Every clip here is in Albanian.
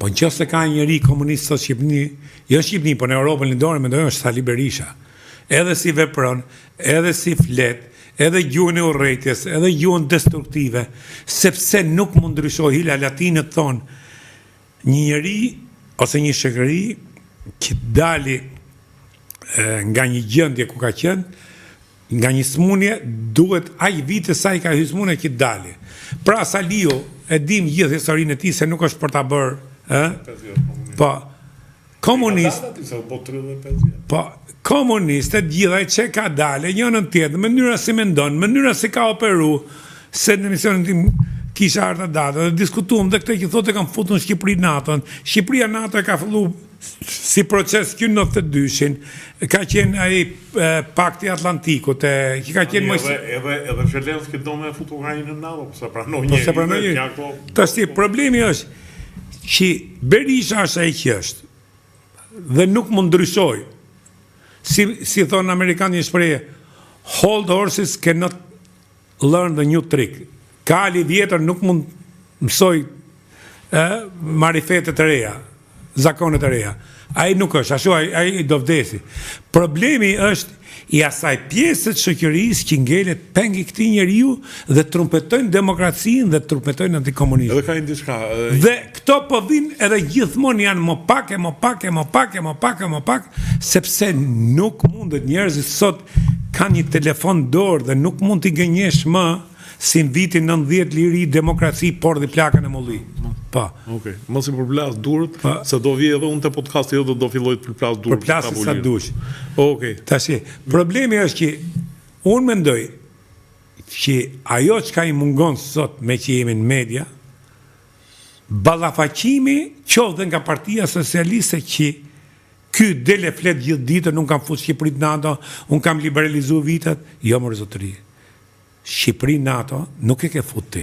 Po nëse ka njëri komunist sot Shqipni, jo Shqipni, po në Europën lindore mendojmë është Sali Berisha. Edhe si vepron, edhe si flet, edhe gjuhën e urrejtjes, edhe gjuhën destruktive, sepse nuk mund ndryshoj hila latinët thonë një njeri ose një shoqëri që dali nga një gjendje ku ka qenë, nga një smunje, duhet aj vite sa i ka hy smunje që dali. Pra Saliu, e dim gjithë historinë e tij se nuk është për ta bërë, po komunist, po komunistët gjithaj që ka dale, njënën tjetër, mënyra si mendon, mënyra si ka operu, se në emisionin tim kisha ardha data, dhe diskutuam dhe këtë që thotë e kam futur në Shqipëri NATO-n. Shqipëria NATO e ka fillu si proces kjo 92-shin, ka qenë ai pakti Atlantikut, që ka qenë edhe Zelenski do me futur Ukrainën në NATO, se pranoj një. Tashti, problemi është që Berisha është ai që është, dhe nuk mund ndryshoj. Si thonë Amerikanë një shprehje, hold horses cannot learn the new trick. Kali vjetër nuk mund mësoj marifetet e reja, zakonet e reja. Ai nuk është, ashtu ai do vdesi. Problemi është i asaj pjesët shoqërisë që ngelet pengi këtij njeriu dhe trumpetojnë demokracinë dhe trumpetojnë antikomunizmin. Edhe ka një diçka. Dhe këto po vinë edhe gjithmonë janë më pak, sepse nuk mundet, njerëzit sot kanë një telefon dorë dhe nuk mund t'i gënjesh më si në vitin 90 liri demokraci, por dhe plakën e mulli. Pa. Okej, mos i përplas durët, se do vi edhe unë të podcasti edhe do filloj të përplas durët. Përplasë sa dush. Okej. Tashi, problemi është që unë mendoj që ajo që ka i mungon sot me që jemi në media, ballafaqimi qoftë dhe nga Partia Socialiste që ky dele flet gjithë ditën, unë kam futur Shqipëri NATO, unë kam liberalizu vitet, jo më zotëri. Shqipëri NATO nuk e ke futi.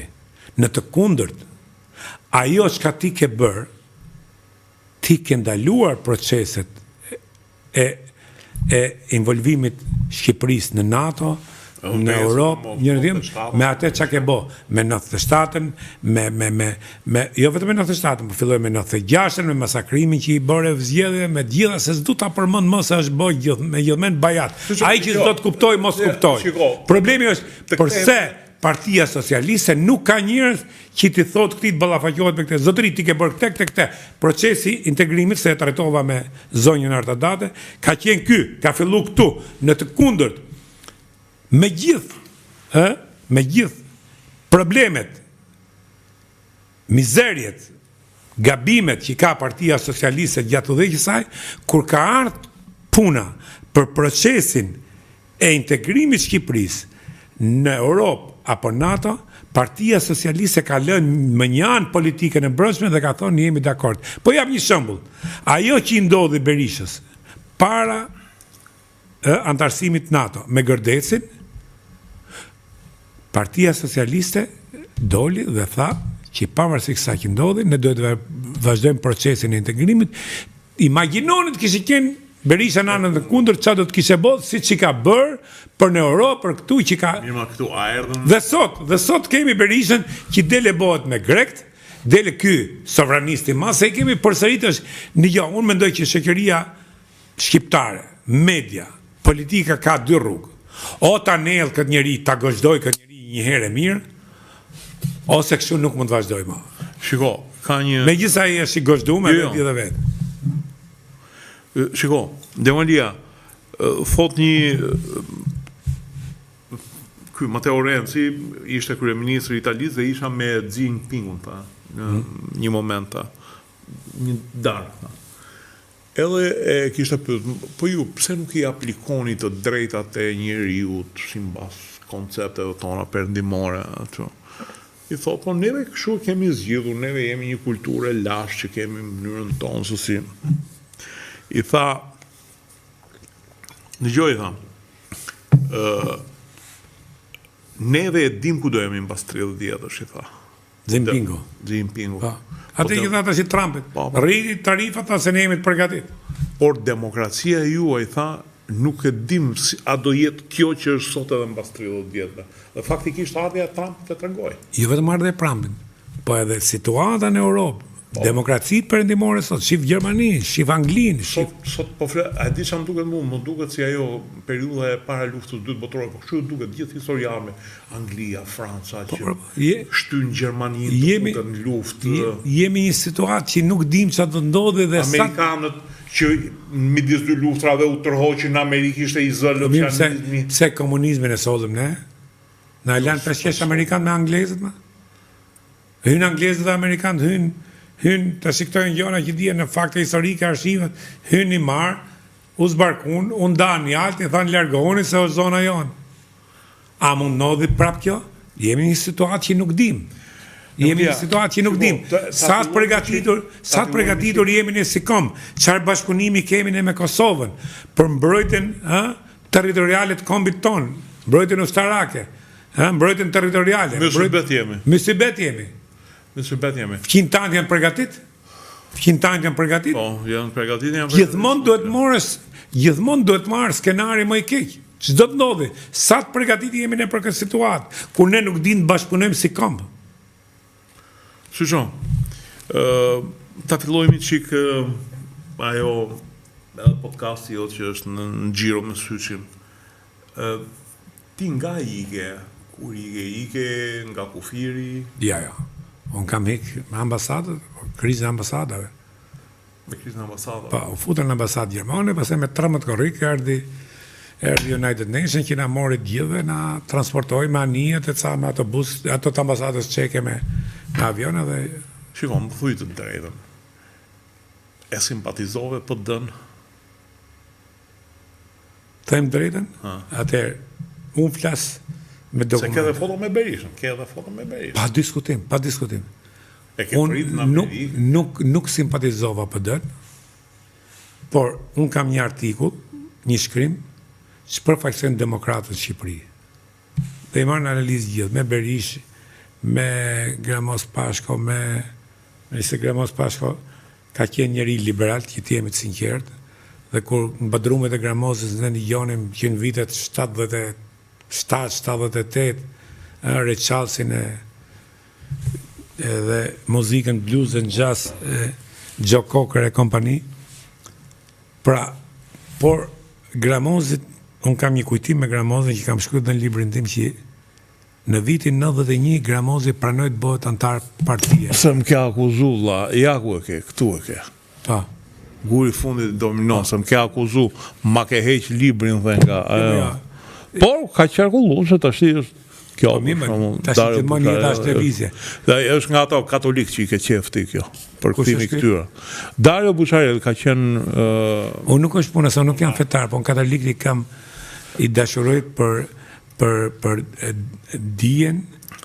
Në të kundërt, ajo që ka ti ke bërë, ti ke ndaluar proceset e involvimit Shqipërisë në NATO, në Europë, me atë që ke bo, me 97-ën, jo vetëm me 97-ën, po filloj me 96-ën, me masakrimin që i bërë zgjedhje, me gjitha, se s'du ta përmend më se është bërë me gjithmen bajat. Ai që s'do të kuptoj, mos kuptoj. Problemi është, përse Partia Socialiste nuk ka njerëz që ti thotë këti të ballafaqohet me këtë. Zotëri, ti ke bërë këtë. Procesi integrimit, se e trajtova me zonjën Artadate, ka qenë ky, ka fillu këtu, në të kundërt. Me gjithë problemet, mizerjet, gabimet që ka Partia Socialiste gjatë udhëheqjes saj, kur ka ardhur puna për procesin e integrimit Shqipërisë në Europë apo NATO, Partia Socialiste ka lënë më një anë politikën e brendshme dhe ka thonë jemi dakord. Po jap një shembull. Ajo që i ndodhi Berishës para antarësimit NATO me Gërdecin, Partia Socialiste doli dhe tha që pavarësisht kësaj që ndodhi, ne duhet të vazhdojmë procesin e integrimit. Imagjinoni të kishte qenë Berisha në anën e kundërt, çfarë do të kishte bërë, siç i ka bërë për në Europë, për këtu që ka. Mirë, këtu a erdhën. Dhe sot kemi Berishën që dele bëhet me grekt, dele ky sovranisti mas, se kemi përsëritësh në jo, unë mendoj që shoqëria shqiptare, media, politika ka dy rrugë. O ta nel këtë njeri, ta gëzdoj këtë njeri një herë e mirë, ose kështu nuk mund të vazhdoj më. Shiko, ka një... Megjithëse ai është i gëzduar me vetë. Shiko, Demalia, thot një... Ky Matteo Renzi ishte kryeministri italisë dhe isha me Xi Jinpingun, ta, në një moment, ta, një darkë, ta. Edhe e kishte pyet, po ju, pse nuk i aplikoni të drejtat e njeriut sipas koncepteve tona perëndimore ato? I thot, po neve kështu kemi zgjidhur, neve jemi një kulturë lashtë që kemi mënyrën tonë se si. I tha, dëgjoj, tha, neve e dim ku do jemi mbas 30 vjetësh, i tha. Zimpingu. Atë i tha të si Trumpit, rriti tarifat se ne jemi të përgatit. Por demokracia juaj, tha, nuk e dim a do jetë kjo që është sot edhe mbas 30 vjetëve. Dhe faktikisht ardhja Trumpit të tregoj. Jo vetëm ardhja Trumpit, po edhe situata në Europë, Demokracitë perëndimore sot, shif Gjermani, shif Anglinë, shif... Sot po flet, a di çam duket më duket si ajo periudha e para luftës së dytë botërore, po kështu duket gjithë historiame, Anglia, Franca, që shtyn Gjermaninë në luftë. Jemi një situatë që nuk dim çfarë do ndodhi dhe Amerikanët që midis dy luftrave u tërhoqën në Amerikë ishte izolacionizmi. Se komunizmin e sollëm ne? Na lanë peshqesh Amerikanë me anglezët më? Hyn anglezët dhe Amerikanët hyn të shiktojnë gjëra që dihen në fakte historike, arshivet, hyn i marr, u zbarkun, u ndan jalt, i thanë largohuni se është zona jonë. A mund ndodhi prap kjo? Jemi në një situatë që nuk dim. Sa të përgatitur jemi ne si kom, çfarë bashkëpunimi kemi ne me Kosovën për mbrojtjen territoriale të kombit ton, mbrojtjen ushtarake, mbrojtjen territoriale. Mysibet jemi. Fqin tanë janë përgatit? Po, janë përgatit. Gjithmonë duhet marrë skenari më i keq. Ç'do të ndodhi? Sa të përgatit jemi ne për këtë situatë, kur ne nuk dim të bashkëpunojmë si komb. Shqo, ta fillojmë çik ajo podcasti jot që është në xhiro me Syçin. Ti nga ike, kur ike nga kufiri? Ja. Unë kam hek me ambasadët, krizën e ambasadave. Me krizën e ambasadave? Pa, u futën në ambasadë Gjermane, pastaj me 13 korrik erdhi United Nations që na mori gjithë, na transportoi me anijet e ca me autobus, ato të ambasadës çeke me avion dhe... Shikon, më thuj të drejtën. E simpatizove për dënë? Them drejtën? Atëherë, unë flas me dokumente. Se ke dhe foto me Berishën, Pa diskutim. E ke prit në Amerikë? Nuk simpatizova për dënë, por unë kam një artikull, një shkrim, që përfaqëson demokratët Shqipëri. Dhe i marrë në analizë gjithë, me Berish, me Gramos Pashko, nëse Gramos Pashko ka qenë njëri liberal, që ti jemi të sinqert, dhe kur në badrumet e Gramosës në një gjonim që në vitet 77-78, Rechalsin dhe muzikën blues and jazz, Joe Cocker e kompani. Pra, por Gramozit, unë kam një kujtim me Gramozin që kam shkruar në librin tim që në vitin 91 Gramozi pranoi të bëhet antar partie. Se më ke akuzu, ja ku e ke, këtu e ke. Pa. Guri fundit dominon, se më ke akuzu, ma ke heq librin dhe nga... Por, ka qarkullu, se të ashti është kjo. Ta shi të mëni jetë ashtë televizje. Dhe është nga ato katolik që i ke qefti kjo, për këtimi këtyra. Dario Buçarel ka qenë... Unë nuk është puna, se unë nuk jam fetar, po në katolik i dashuroj për dijen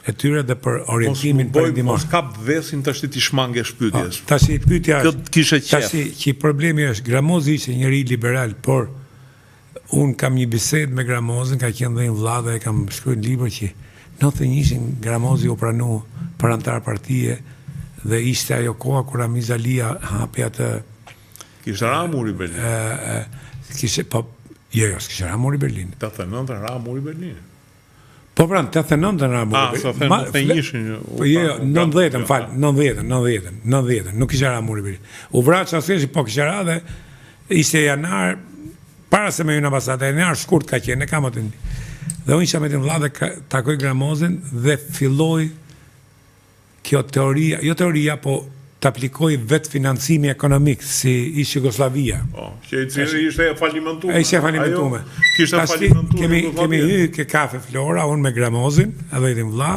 e tyre dhe për orientimin perëndimor. Mos kap vesin të ashtë ti shmange shpytjes. Tashi pyetja është, kishe qef. Tashi që problemi është, Gramozi ishte njëri liberal, por unë kam një bisedë me Gramozin, ka qenë dhe një vlla dhe kam shkruar në libër që 91 Gramozi u pranu për antar partie dhe ishte ajo koha kur Ramiz Alia hapi atë... Kishte ramur i Berlin. Kishte ramur i Berlin. 89 ramur i Berlin. Po pra, 89 ramur i Berlin. Jo, 90, më falë, 90, nuk kishte ramur i Berlin. U vra që asë po kishte ra dhe ishte janar, para se me ju në ambasadë, janar shkurt ka qenë, e kam atë një. Dhe unë isha me të vlla dhe takoj Gramozin dhe filloj kjo teoria, jo teoria, po të aplikoj vetë financimi ekonomik, si ishte Jugoslavia. Që i cilë ishte falimentume. Ishte falimentume. Kishte falimentume. Kemi hy ke kafe Flora, unë me Gramozin, edhe i të vlla,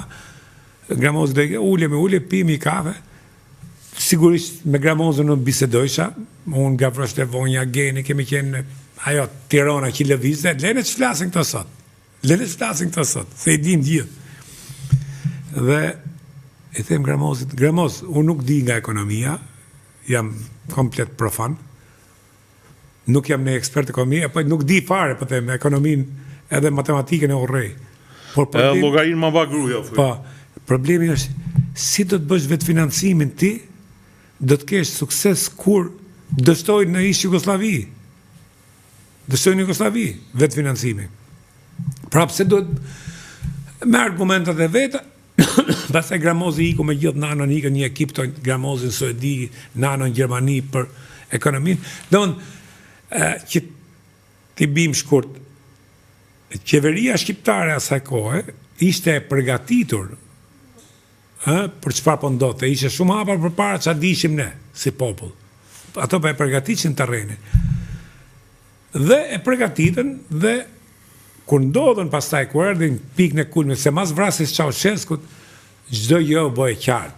Gramozin dhe ule, pimi kafe, sigurisht me Gramozin unë bisedojsha, unë nga Vroshte Vonja, Geni, kemi qenë, ajo, Tirana, që lëvizde, lene që flasin këto sot, se i dim gjithë. Dhe, i them Gramozit, Gramoz, unë nuk di nga ekonomia, jam komplet profan, nuk jam në ekspert ekonomia, po nuk di fare, po them, ekonomin edhe matematikën e urrej. Logarin ma bagruja. Po, problemi është, si do të bësh vetë financimin ti, do të kesh sukses kur dështoj në ishë Jugoslavi. Dështoj në Jugoslavi, vetë financimi. Pra pse do të me argumentat e veta, Pastaj Gramozi iku me gjithë nanon, ikën një ekip të Gramozin Suedi, nanon Gjermani për ekonominë. Që t'i bim shkurt, qeveria shqiptare asaj kohe ishte e përgatitur për çfarë po ndodhte, ishte shumë hapur përpara çfarë dishim ne si popull. Ato po e përgatitin terrenin. Dhe e përgatitën dhe kur ndodhen pastaj kur erdhin pikën e kulmit, se mas vrasjes Ceaușescut, çdo gjë u bë e qartë,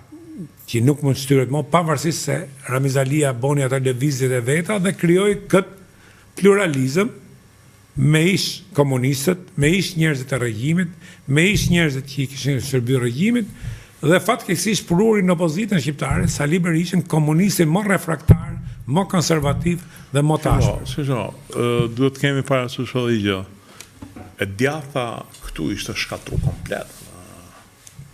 që nuk mund shtyret më pavarësisht se Ramiz Alia boni ato lëvizjet e veta dhe krijoi këtë pluralizëm me ish komunistët, me ish njerëzit e regjimit, me ish njerëzit që i kishin shërbyer regjimit, dhe fatkeqësisht prurin në opozitën shqiptare, Sali Berishën, komunistin më refraktar, më konservativ dhe më tashmë. Duhet kemi parasysh edhe gjë. E djatha këtu ishte shkatru komplet.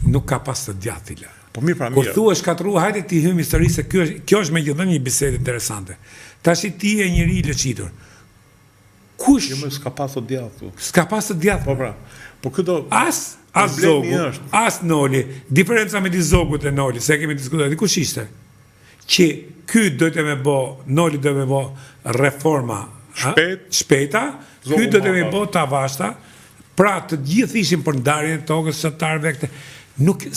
Nuk ka pas të djatila. Po mirë pra mirë. Kur thua shkatru, hajde ti hym histori se kjo është megjithënë një bisedë interesante. Tash ti je njëri i lëçitur. Kush? Jo, s'ka pas të djathtu. S'ka pas të djathtu. Po pra. Po këto as Zogu, as Noli, diferenca me Zogut e Noli, se kemi diskutuar, kush ishte? Që ky dojtë me bë, Noli dojtë me bë reforma shpejta, ky dojtë me bë të avashta, pra të gjithë ishin për ndarjen e tokës shtatarëve këtë,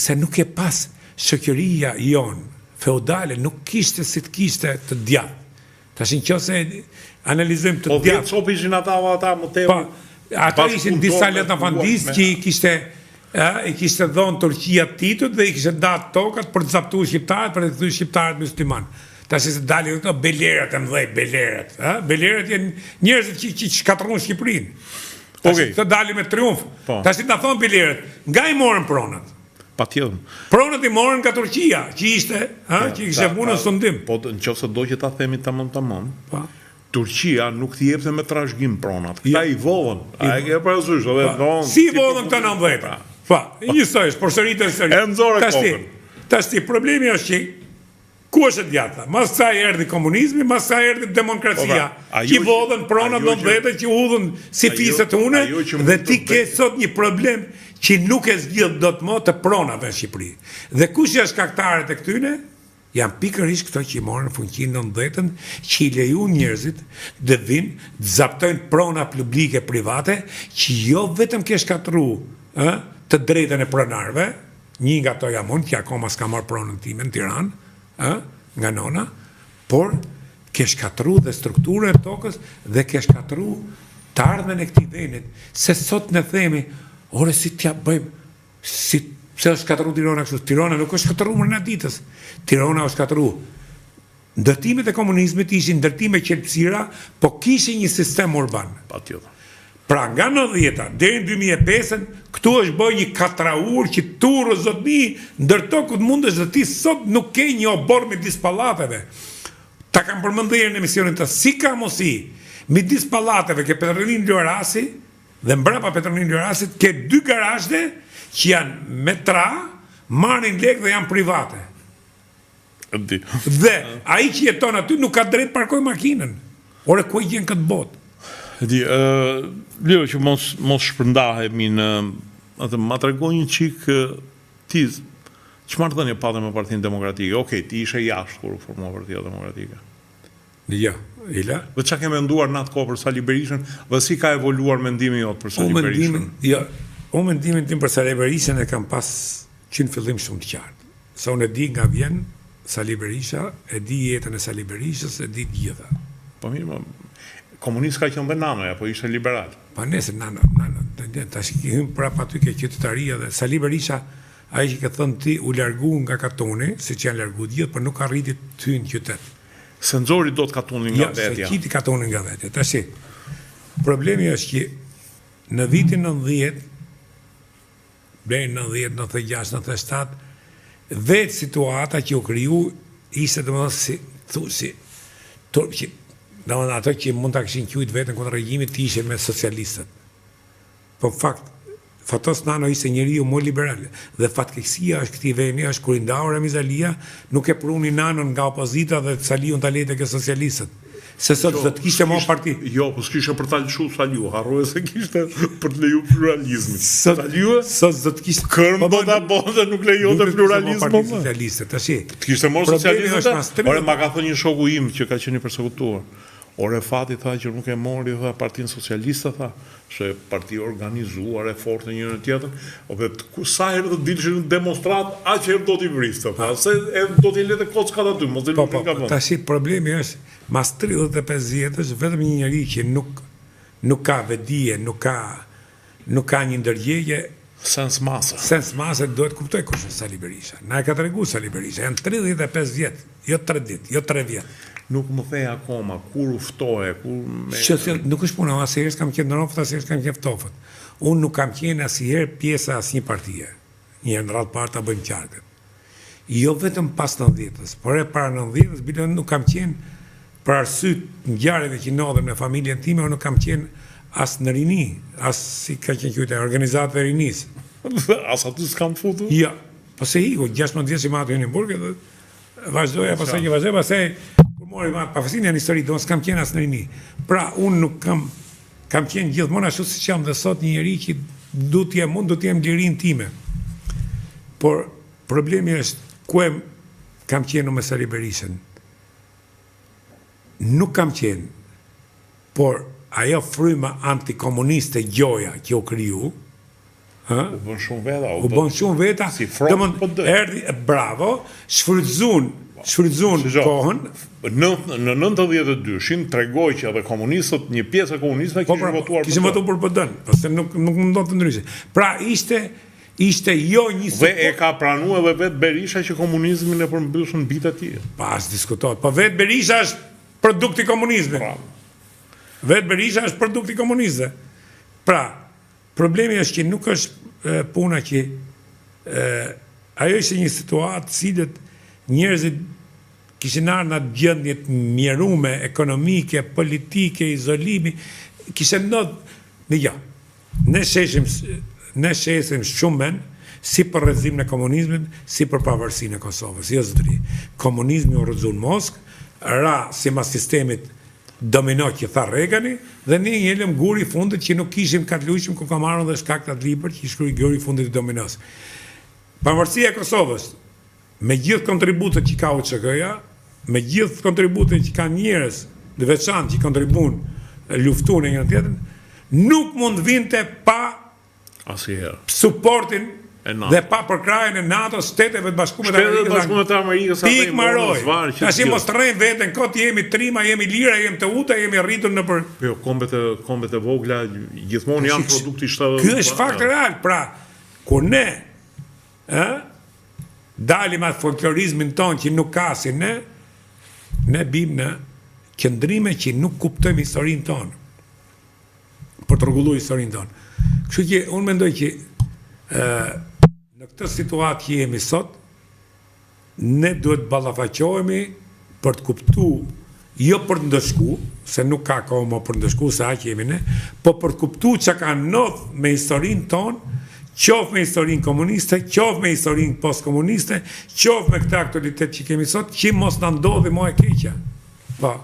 se nuk e pas shoqëria jon feudale, nuk kishte si të kishte të djathtë. Tash nëse analizojmë të djathtë. Po vjen ishin ata më tepër. Ata ishin disa letafandistë që i kishte dhënë Turqia titut dhe i kishte datë tokat për të zaptuar shqiptarët, për të thyer shqiptarët musliman. Tash se dalin këto belerat e mëdhej, belerat, belerat janë njerëzit që shkatrrojnë Shqipërinë. Tash të dalin me triumf. Tash na thon belerat, nga i morën pronat? Patjetër. Pronat i morën nga Turqia, që ishte, që kishte punën sundim. Po nëse do që ta themi tamam. Turqia nuk t'i jepte me trashëgim pronat. Këta i vodhën. A e ke parasysh, si i vodhën këta 90? Pa, njësoj, përsëritë histori. E nxorë kokën. Tash problemi është që ku është e djatha? Mas sa erdhi komunizmi, mas sa erdhi demokracia. Që vodhën pronat 90 që udhën si fiset une, dhe ti ke sot një problem që nuk e zgjidh dot më të pronave në Shqipëri. Dhe kush janë shkaktarët e këtyne? Janë pikërisht këto që i morën fuqinë 90-ën, që i leju njerëzit dhe vinë, të zaptojnë prona publike private, që jo vetëm ke shkatru të drejtën e pronarve, një nga to jam unë, që akoma s'ka marrë pronën time në Tiranë, nga nona, por ke shkatru dhe strukturën e tokës dhe ke shkatru të ardhmen e këtij vendit, se sot në themi, ore si t'ja bëjmë, pse është shkatru Tirana kështu? Tirana nuk është shkatru mërna ditës. Tirana është shkatru. Ndërtimet e komunizmit ishin ndërtime qelpsira, po kishin një sistem urban. Pra nga 90-ta deri në 2005-ën, këtu është bëj një katraur që turë zotni, ndërtokut mundesh dhe ti sot nuk ke një obor midis pallateve. Ta kam përmendur në emisionin të si ka mosi, midis pallateve ke Petronin Luarasi dhe mbrapa Petronin Luarasit ke 2 garazhe që janë me tra, marrin lek dhe janë private. Dhe ai që jeton aty nuk ka drejt parkoj makinën. Ore, ku i gjen këtë botë? Leo, që mos shpërndahemi në... Ma të regoj një qikë ti, që marrëdhënie patë me Partinë Demokratike? Okej, ti ishe jashtë kur u formua Partia Demokratike. Ja, ila. Dhe që ke menduar në atë kohë për Sali Berishën, dhe si ka evoluar mendimi jotë për Sali Berishën? Unë mendimin tim për Sali Berishën e kam pas që në fillim shumë të qartë. Sa unë e di nga vjen Sali Berisha, e di jetën e Sali Berishës, e di gjitha. Po mirë, komunist ka qenë dhe nanoja, po ishte liberal. Pa nese, nano, tash i hym prap aty ke qytetaria dhe Sali Berisha, ai që ke thënë ti u largu nga Katuni, si që janë largu gjithë, por nuk arriti të hyjë në qytet. Se nxori do të Katunin nga vetja. Se qiti Katunin nga vetja. Tash, problemi është që në vitin 90, deri 90, 96, 97, vetë situata që u kriju ishte domethënë ato që mund ta kishin quajtur veten kundër regjimit të ishin me socialistët. Po në fakt, Fatos Nano ishte njeriu më liberal dhe fatkeqësia është këtij vendi është kur i ndau Ramiz Alia, nuk e pruni Nanon nga opozita dhe Saliun ta lejtë ke socialistët. Se sot do të kishte më parti. Jo, po s'kishte për ta lëshu Saliu, harroje se kishte për të leju pluralizmin. Saliu sot do të kishte kërm do ta bonte nuk lejonte pluralizmin. Socialiste, tash. Kishte marrë socialistët. Ore ma ka thënë një shoku im që ka qenë i përsekutuar. Ore fati tha që nuk e mori tha Partinë Socialiste tha, se parti organizuar e fortë njëri tjetrën, sa herë do të dilshin në demonstrat, aq herë do t'i vriste, se do t'i lete kockat aty, mos e nuk ka vend. Tash problemi është mas 35 vjetësh vetëm një njerëz që nuk ka vedije, nuk ka një ndërgjegje sens mase. Sens mase duhet kuptoj kush është Sali Berisha. Na e ka treguar Sali Berisha, janë 35 vjet, jo 3 ditë, jo 3 vjet. Nuk më thej akoma, kur uftohe, kur... Nuk është puna, asherë s'kam qenë në rofët, asherë s'kam qenë ftofët. Unë nuk kam qenë asherë pjesa as një partije. Një në radhë parë ta bëjmë qarkët. Jo vetëm pas 90-ës, por e para 90-ës, bile nuk kam qenë për arsyet ngjarjeve që ndodhen në familjen time, unë nuk kam qenë as në rini, as si ka qenë quajtur, organizatë e rinis. As aty s'kam futur? Ja, po se iku, 16 vjeç që matë në Burg, dhe vazhdoja, pastaj mori ma pafësin janë histori, do s'kam qenë as në rini. Pra, unë nuk kam qenë gjithmonë ashtu si që jam dhe sot një njeri që du t'jem lirin time. Por, problemi është, ku kam qenë me Sali Berishën? Nuk kam qenë, por ajo fryma antikomuniste gjoja që u kriju, u bën shumë veta, si front po erdi, bravo, shfrytzuan kohën. Në 92-shin tregoj që edhe komunistët, një pjesë e komunistëve kishin votuar për PD-n, pse nuk mundon të ndryshe. Pra ishte jo një dhe e ka pranuar edhe vetë Berisha që komunizmin e përmbyshën mbi të tij. Pas diskutohet. Po vetë Berisha është produkt i komunizmit. Vetë Berisha është produkt i komunizmit. Pra, problemi është që nuk është puna që ajo ishte një situatë cilët njerëzit kishin ardhur në atë gjendje të mjerume, ekonomike, politike, izolimi, kishin ndodhur, ja. Ne shesim shumë men, si për rrezim në komunizmin, si për pavarësinë e Kosovës, jo zotëri. Komunizmi u rrëzon Moskë, ra si mas sistemit domino që tha Regani, dhe ne njelëm guri fundit që nuk kishim katluishim ku ka marrën dhe shkaktat libër që i shkrui guri fundit i dominos. Pavarësia e Kosovës, me gjithë kontributet që ka UÇK-ja, me gjithë kontributet që ka njerëz dhe veçantë që kontribuan luftun e njëra tjetrën, nuk mund vinte pa suportin dhe pa përkrajën e NATO, Shteteve të Bashkuara të Amerikës. Pik maroj. Tash mos rrejmë veten, kot jemi trima, jemi lira, jemi të uta, jemi rritur në për... Jo, kombet e vogla gjithmonë janë produkti shtetit. Ky është fakt real, pra, kur ne dalim atë folklorizmin ton që nuk ka si ne bim në qëndrime që nuk kuptojmë historinë tonë, për të rregulluar historinë tonë. Kështu që unë mendoj që në këtë situatë që jemi sot, ne duhet ballafaqohemi për të kuptuar, jo për të ndëshku, se nuk ka kohë më për të ndëshku se aq jemi ne, po për të kuptuar çka ka ndodhur me historinë tonë, qoftë me historinë komuniste, qoftë me historinë postkomuniste, qoftë me këtë aktualitet që kemi sot, që mos na ndodhi më e keqja. Po.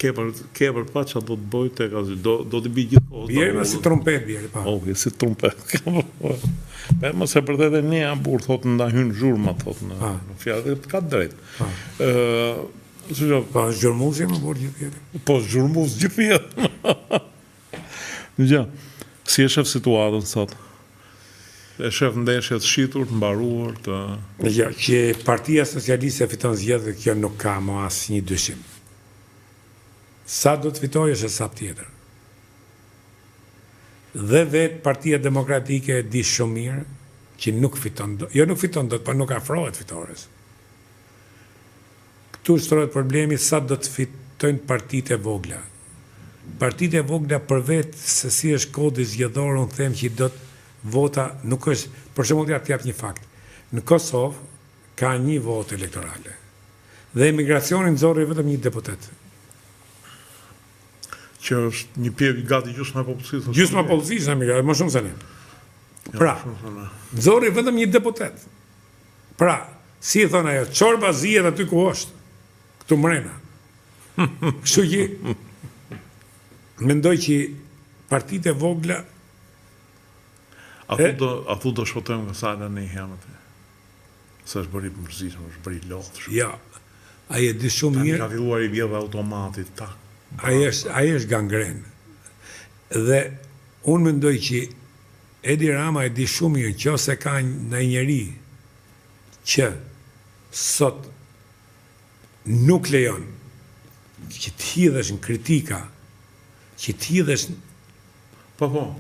Ke për pa që do të bëj tek asaj, do të bëj gjithkohë. Bjerë me si trompet, bjerë, pa. Okej, si trompet. Për mos e përdhet e ne burr thotë nda hyn zhurma thotë në fjalë, ka drejt. Po zhurmuzi më burr gjithë. Po zhurmuz gjithë. Gjë. Si e shef situatën sot? E shef ndeshjet shitur, të mbaruar, të... Ja, që Partia Socialiste fiton zgjedhjet, kjo nuk ka më asnjë dyshim. Sa do të fitojë është sa tjetër. Dhe vetë Partia Demokratike e di shumë mirë që nuk fiton, jo nuk fiton dot, por nuk afrohet fitores. Këtu shtrohet problemi sa do të fitojnë partitë e vogla. Partitë e vogla për vetë se si është kodi zgjedhor, unë them që do të vota nuk është, për shembull t'jap një fakt. Në Kosovë ka një votë elektorale. Dhe emigracioni nxorri vetëm një deputet. Që është një pjesë gati gjysma e popullsisë. Gjysma e popullsisë emigroi, më shumë se ne. Pra, nxorri vetëm një deputet. Pra, si e thon ajo, çorba zihet aty ku është. Këtu mrena. Kështu që mendoj që partitë e vogla A thu do shpotojmë nga sala në i hemët? Se është bëri mërzishëm, është bëri lotë. Ja, aje di shumë mirë. Ka filluar i vjedhe automatit, tak. Aje është gangren. Dhe unë mendoj që Edi Rama e di shumë mirë që ose ka në njeri që sot nuk lejon që t'hidhesh në kritika, që t'hidhesh Po.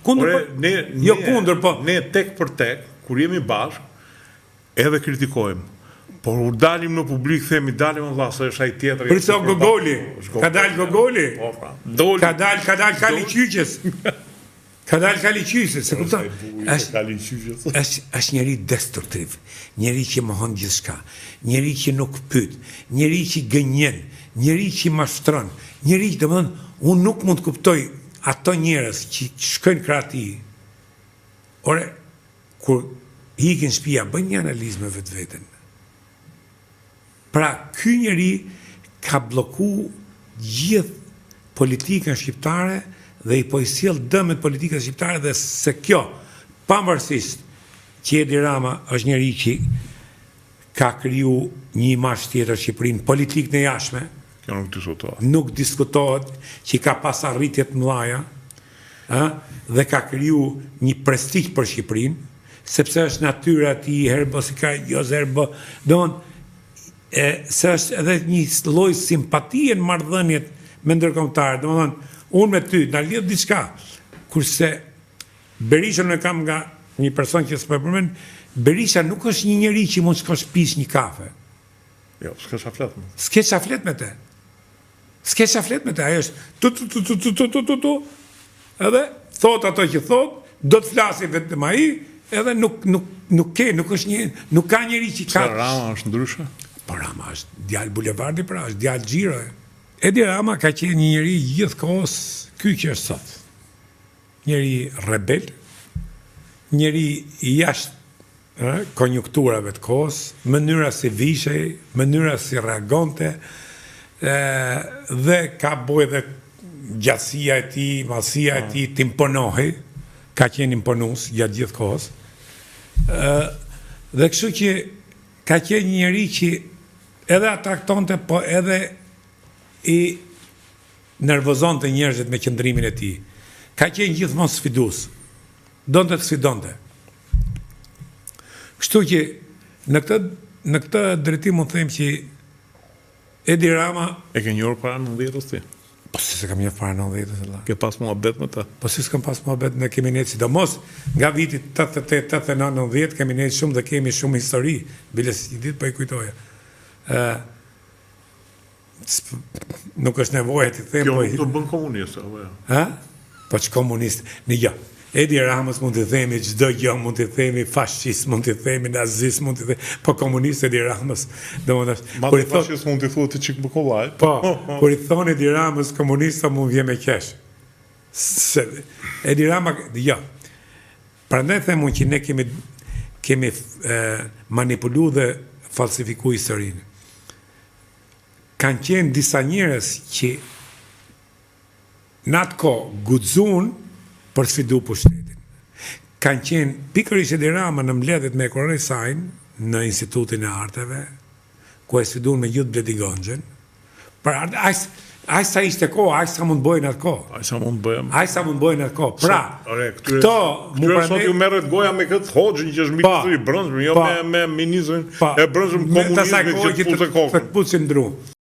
kundër, jo kundër, po. Ne tek për tek, kur jemi bashkë, edhe kritikojmë. Por u dalim në publik, themi, dalim në vlasë, është ai tjetër. Për sa Gogoli, ka dalë Gogoli, ka dalë Kaliqyqës. Ka dalë Kaliqyqës, se kupton? Është njeri destruktiv, njeri që mohon gjithçka, njeri që nuk pyet, njeri që gënjen, njeri që mashtron, njeri që domethënë unë nuk mund të kuptoj ato njerëz që shkojnë krati. Ore, kur hikin shtëpia, bëjnë një analizë me vetveten. Pra, ky njeri ka bloku gjithë politikën shqiptare dhe i po i sjell dëmet politikës shqiptare dhe se kjo, pavarësisht që Edi Rama është njeri që ka kriju një imazh tjetër Shqipërinë politikë në jashtme, nuk diskutohet që ka pas arritje të mëdha, dhe ka kriju një prestigj për Shqipërinë, sepse është natyra e tij, herbo si ka herbo, se është edhe një lloj simpatie në marrëdhëniet me ndërkombëtarët. Domethënë, unë me ty na lidh diçka, kurse Berishën e kam nga një person që s'po e përmend, Berisha nuk është një njeri që mund shkosh pish një kafe. Jo, s'ke flet me. S'ke flet me te. S'ke flet me te, ajo është tu, edhe thot ato që thot, do të flasi vetëm ai, edhe nuk është një, nuk ka njeri që ka. Rama është ndryshe? Po Rama është djalë bulevardi, pra është djalë xhiro. Edi Rama ka qenë një njeri gjithkohës ky që është sot. Njeri rebel, njeri jashtë konjunkturave të kohës, mënyra si vishej, mënyra si reagonte, dhe ka bojë dhe gjatësia e tij, madhësia e tij t'imponohej, ka qenë imponues gjatë gjithë kohës. Dhe kështu që ka qenë një njeri që edhe atraktonte, po edhe i nervozonte njerëzit me qëndrimin e tij. Ka qenë gjithmonë sfidues. Donte të sfidonte. Kështu që në këtë drejtim mund të them që Edi Rama e ke njohur para 90-s ti? Po si se kam njohur para 90-s valla. Ke pas muhabet me ta? Po si s'kam pas muhabet, ne kemi ne sidomos nga viti 88, 89, 90 kemi ne shumë dhe kemi shumë histori. Bile si një ditë po i kujtoja. Nuk është nevojë të them. Kjo nuk të bën komunist apo jo? Ha? Po që komunist? Në jo. Edi Ramës mund të themi çdo gjë, mund të themi fashist, mund të themi nazist, mund të themi, po komunist Edi Ramës, domethënë, kur i fashist mund të thuhet çik bukollaj. Po, kur i thon Edi Ramës komunista mund vjen me kesh. Edi Rama, jo. Prandaj them që ne kemi manipuluar dhe falsifikuar historinë. Kanë qenë disa njerëz që në atë kohë guxuan për sfidu pushtetin. Kanë qenë pikërisht Edi Rama në mbledhjet me Koronel Sajn në Institutin e Arteve, ku e sfiduan me gjithë Bledigonxhen. Pra, aq sa ishte kohë, aq sa mund bëjnë atë kohë. Aq sa mund bëjnë atë kohë. Pra, këto mu sot ju merret goja me këtë Hoxhin që është ministri i brendshëm, jo me ministrin e brendshëm komunizmit që puthë kokën.